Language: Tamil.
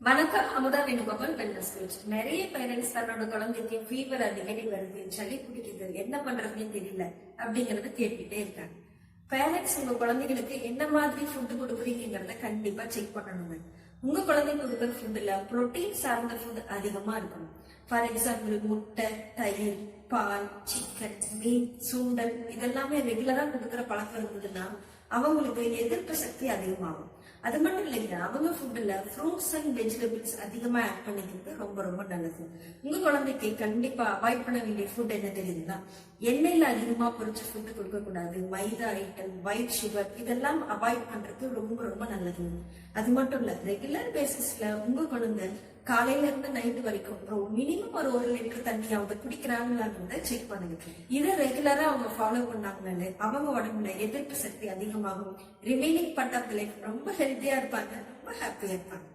வணக்கம். Amudha Venugopal wellness coach. நிறைய பேரண்ட்ஸ் தன்னோட குழந்தைக்கு ஃபீவர் அடிக்கடி வருது, சளி பிடிக்குது, என்ன பண்றதுன்னு தெரியல அப்படிங்கறத கேட்டுக்கிட்டே இருக்காங்க. பேரண்ட்ஸ் உங்க குழந்தைகளுக்கு என்ன மாதிரி ஃபுட் கொடுக்குறீங்கிறத கண்டிப்பா செக் பண்ணணுங்க. உங்க குழந்தைங்க கொடுக்குற ஃபுட்ல புரோட்டீன் சார்ந்த ஃபுட் அதிகமா இருக்கணும். ஃபார் எக்ஸாம்பிள் முட்டை, தயிர், பால், சிக்கன், மீன், சுண்டல் இதெல்லாமே ரெகுலரா கொடுக்குற பழக்கம் இருந்ததுன்னா அவங்களுக்கு எதிர்ப்பு சக்தி அதிகமாகும். அது மட்டும் இல்லைங்க, அவங்க ஃபுட்ல ஃப்ரூட்ஸ் அண்ட் வெஜிடபிள்ஸ் அதிகமா ஆட் பண்ணிக்கிறது ரொம்ப ரொம்ப நல்லது. உங்க குழந்தைக்கு கண்டிப்பா அவாய்ட் பண்ண வேண்டிய ஃபுட் என்ன தெரியுதுன்னா, எண்ணெயில அதிகமா பொரிச்ச ஃபுட் கொடுக்க கூடாது. மைதா ஐட்டம், ஒயிட் சுகர் இதெல்லாம் அவாய்ட் பண்றது ரொம்ப ரொம்ப நல்லது. அது மட்டும் இல்ல, ரெகுலர் பேசிஸ்ல உங்க குழந்தை காலையில இருந்து நைட்டு வரைக்கும் மினிமம் ஒரு 1 லிட்டர் தண்ணி அவங்க குடிக்கிறாங்களான்னு செக் பண்ணுங்க. இதை ரெகுலரா அவங்க ஃபாலோ பண்ணாங்கனாலே அவங்க உடம்புல எதிர்ப்பு சக்தி அதிகமாகும். ரிமைனிங் பார்ட் ஆஃப் லைஃப் ரொம்ப ஹெல்த்தியா இருப்பாங்க, ரொம்ப ஹாப்பியா இருப்பாங்க.